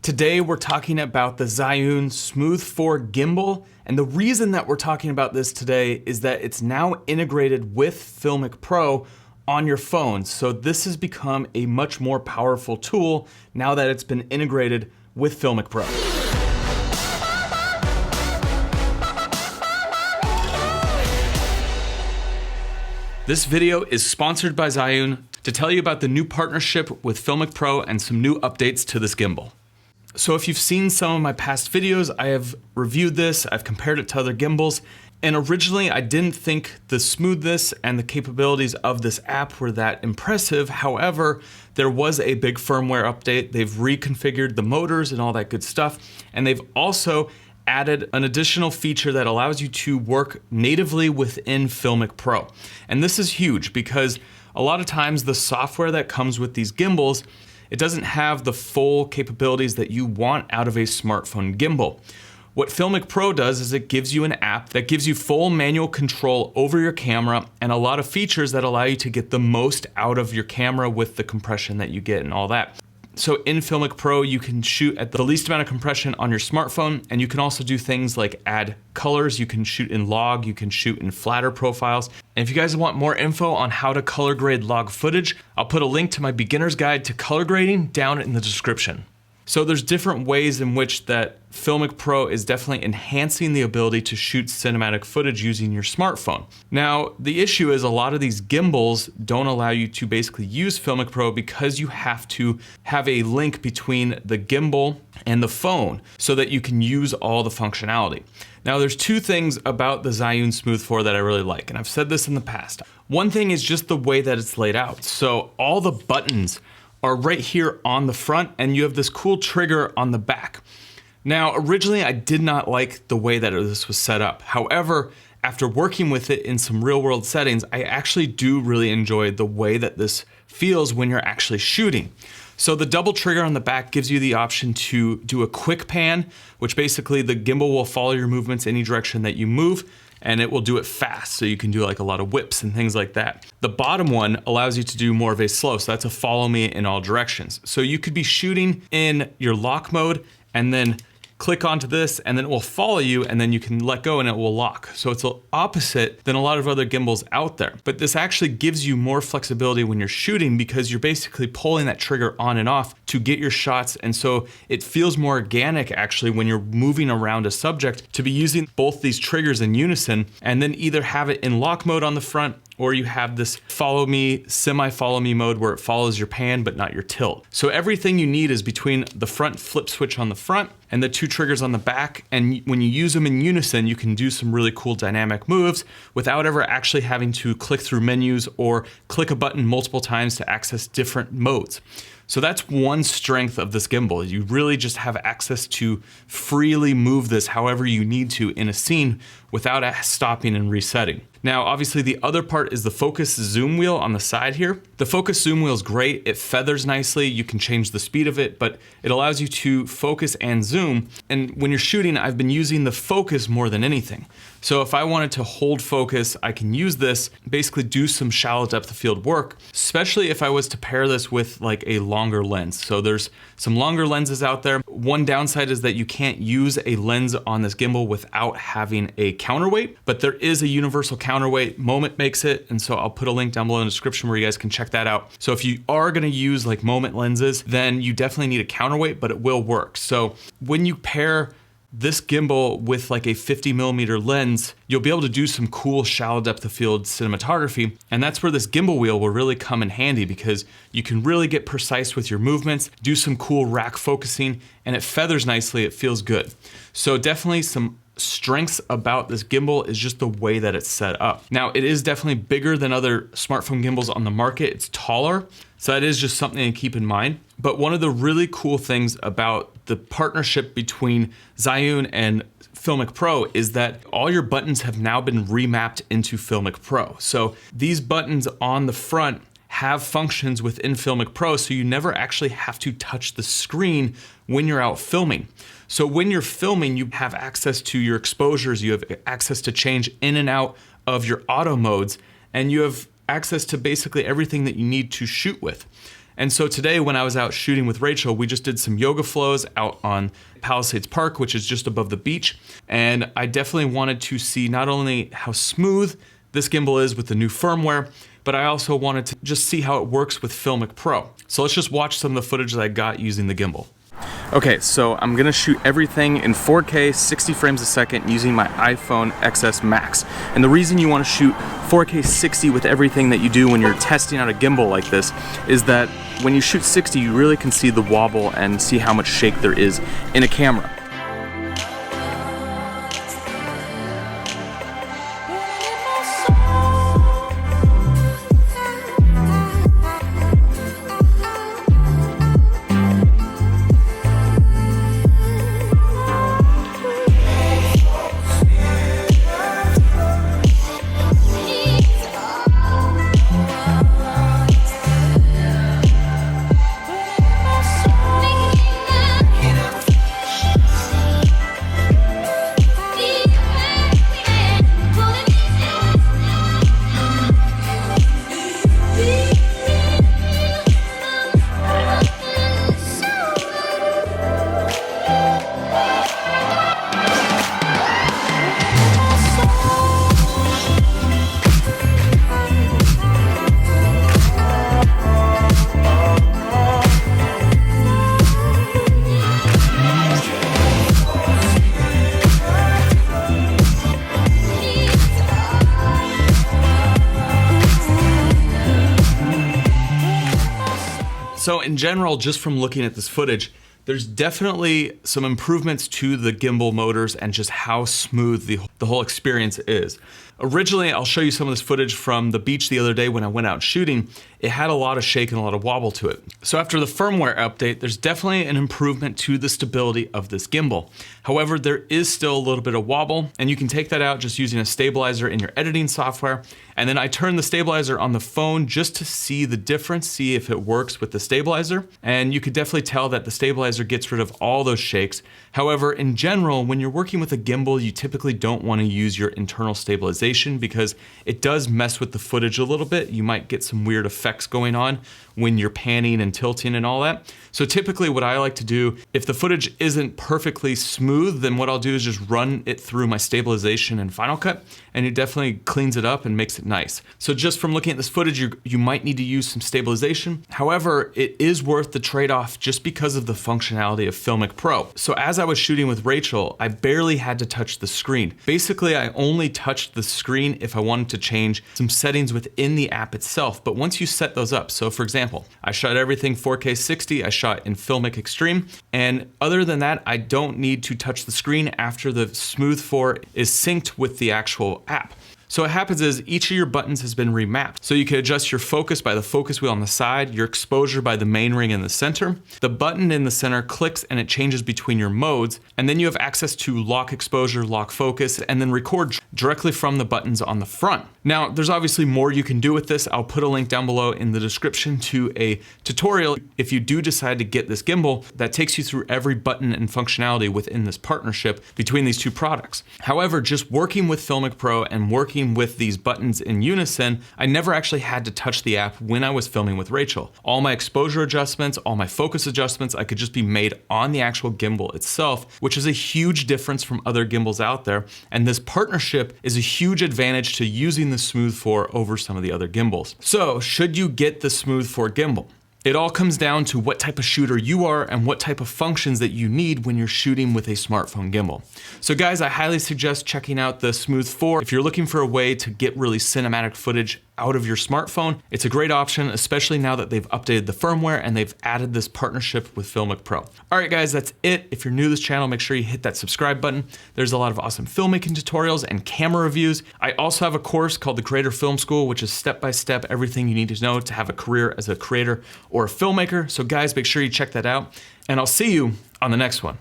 Today we're talking about the Zhiyun Smooth 4 gimbal, and the reason that we're talking about this today is that it's now integrated with Filmic Pro on your phone. So this has become a much more powerful tool now that it's been integrated with Filmic Pro. This video is sponsored by Zhiyun to tell you about the new partnership with Filmic Pro and some new updates to this gimbal. So if you've seen some of my past videos, I have reviewed this, I've compared it to other gimbals, and originally I didn't think the smoothness and the capabilities of this app were that impressive. However, there was a big firmware update. They've reconfigured the motors and all that good stuff, and they've also added an additional feature that allows you to work natively within Filmic Pro. And this is huge because a lot of times the software that comes with these gimbals, it doesn't have the full capabilities that you want out of a smartphone gimbal. What Filmic Pro does is it gives you an app that gives you full manual control over your camera and a lot of features that allow you to get the most out of your camera with the compression that you get and all that. So in Filmic Pro, you can shoot at the least amount of compression on your smartphone, and you can also do things like add colors, you can shoot in log, you can shoot in flatter profiles. And if you guys want more info on how to color grade log footage, I'll put a link to my beginner's guide to color grading down in the description. So there's different ways in which that Filmic Pro is definitely enhancing the ability to shoot cinematic footage using your smartphone. Now, the issue is a lot of these gimbals don't allow you to basically use Filmic Pro because you have to have a link between the gimbal and the phone so that you can use all the functionality. Now, there's two things about the Zhiyun Smooth 4 that I really like, and I've said this in the past. One thing is just the way that it's laid out. So all the buttons are right here on the front, and you have this cool trigger on the back. Now, originally I did not like the way that this was set up. However, after working with it in some real world settings, I actually do really enjoy the way that this feels when you're actually shooting. So the double trigger on the back gives you the option to do a quick pan, which basically the gimbal will follow your movements any direction that you move, and it will do it fast. So you can do like a lot of whips and things like that. The bottom one allows you to do more of a slow. So that's a follow me in all directions. So you could be shooting in your lock mode and then click onto this and then it will follow you and then you can let go and it will lock. So it's opposite than a lot of other gimbals out there. But this actually gives you more flexibility when you're shooting because you're basically pulling that trigger on and off to get your shots. And so it feels more organic actually when you're moving around a subject to be using both these triggers in unison and then either have it in lock mode on the front or you have this follow me, semi-follow me mode where it follows your pan but not your tilt. So everything you need is between the front flip switch on the front and the two triggers on the back, and when you use them in unison, you can do some really cool dynamic moves without ever actually having to click through menus or click a button multiple times to access different modes. So that's one strength of this gimbal. You really just have access to freely move this however you need to in a scene without stopping and resetting. Now, obviously the other part is the focus zoom wheel on the side here. The focus zoom wheel is great. It feathers nicely. You can change the speed of it, but it allows you to focus and zoom. And when you're shooting, I've been using the focus more than anything. So if I wanted to hold focus, I can use this, basically do some shallow depth of field work, especially if I was to pair this with like a longer lens. So there's some longer lenses out there. One downside is that you can't use a lens on this gimbal without having a counterweight, but there is a universal counterweight. Moment makes it, and so I'll put a link down below in the description where you guys can check that out. So if you are gonna use like Moment lenses, then you definitely need a counterweight, but it will work. So when you pair this gimbal with like a 50mm lens, you'll be able to do some cool shallow depth of field cinematography. And that's where this gimbal wheel will really come in handy because you can really get precise with your movements, do some cool rack focusing, and it feathers nicely, it feels good. So definitely some strengths about this gimbal is just the way that it's set up. Now, it is definitely bigger than other smartphone gimbals on the market. It's taller, so that is just something to keep in mind. But one of the really cool things about the partnership between Zhiyun and Filmic Pro is that all your buttons have now been remapped into Filmic Pro. So these buttons on the front have functions within Filmic Pro, so you never actually have to touch the screen when you're out filming. So when you're filming, you have access to your exposures, you have access to change in and out of your auto modes, and you have access to basically everything that you need to shoot with. And so today when I was out shooting with Rachel, we just did some yoga flows out on Palisades Park, which is just above the beach. And I definitely wanted to see not only how smooth this gimbal is with the new firmware, but I also wanted to just see how it works with Filmic Pro. So let's just watch some of the footage that I got using the gimbal. Okay, so I'm gonna shoot everything in 4K, 60 frames a second using my iPhone XS Max. And the reason you wanna shoot 4K 60 with everything that you do when you're testing out a gimbal like this is that when you shoot 60, you really can see the wobble and see how much shake there is in a camera. So in general, just from looking at this footage, there's definitely some improvements to the gimbal motors and just how smooth the whole experience is. Originally, I'll show you some of this footage from the beach the other day when I went out shooting. It had a lot of shake and a lot of wobble to it. So after the firmware update, there's definitely an improvement to the stability of this gimbal. However, there is still a little bit of wobble, and you can take that out just using a stabilizer in your editing software. And then I turned the stabilizer on the phone just to see the difference, see if it works with the stabilizer. And you could definitely tell that the stabilizer gets rid of all those shakes. However, in general, when you're working with a gimbal, you typically don't want to use your internal stabilization because it does mess with the footage a little bit. You might get some weird effects going on when you're panning and tilting and all that. So typically what I like to do, if the footage isn't perfectly smooth, then what I'll do is just run it through my stabilization in Final Cut, and it definitely cleans it up and makes it nice. So just from looking at this footage, you might need to use some stabilization. However, it is worth the trade-off just because of the functionality of Filmic Pro. So as I was shooting with Rachel, I barely had to touch the screen. Basically, I only touched the screen if I wanted to change some settings within the app itself. But once you set those up, so for example, I shot everything 4K 60, I shot in Filmic Extreme, and other than that, I don't need to touch the screen after the Smooth 4 is synced with the actual app. So what happens is each of your buttons has been remapped. So you can adjust your focus by the focus wheel on the side, your exposure by the main ring in the center. The button in the center clicks and it changes between your modes. And then you have access to lock exposure, lock focus, and then record directly from the buttons on the front. Now, there's obviously more you can do with this. I'll put a link down below in the description to a tutorial if you do decide to get this gimbal that takes you through every button and functionality within this partnership between these two products. However, just working with Filmic Pro and working with these buttons in unison, I never actually had to touch the app when I was filming with Rachel. All my exposure adjustments, all my focus adjustments, I could just be made on the actual gimbal itself, which is a huge difference from other gimbals out there. And this partnership is a huge advantage to using the Smooth 4 over some of the other gimbals. So, should you get the Smooth 4 gimbal? It all comes down to what type of shooter you are and what type of functions that you need when you're shooting with a smartphone gimbal. So guys, I highly suggest checking out the Smooth 4. If you're looking for a way to get really cinematic footage out of your smartphone, it's a great option, especially now that they've updated the firmware and they've added this partnership with Filmic Pro. All right guys, that's it. If you're new to this channel, make sure you hit that subscribe button. There's a lot of awesome filmmaking tutorials and camera reviews. I also have a course called the Creator Film School, which is step-by-step everything you need to know to have a career as a creator or a filmmaker. So guys, make sure you check that out, and I'll see you on the next one.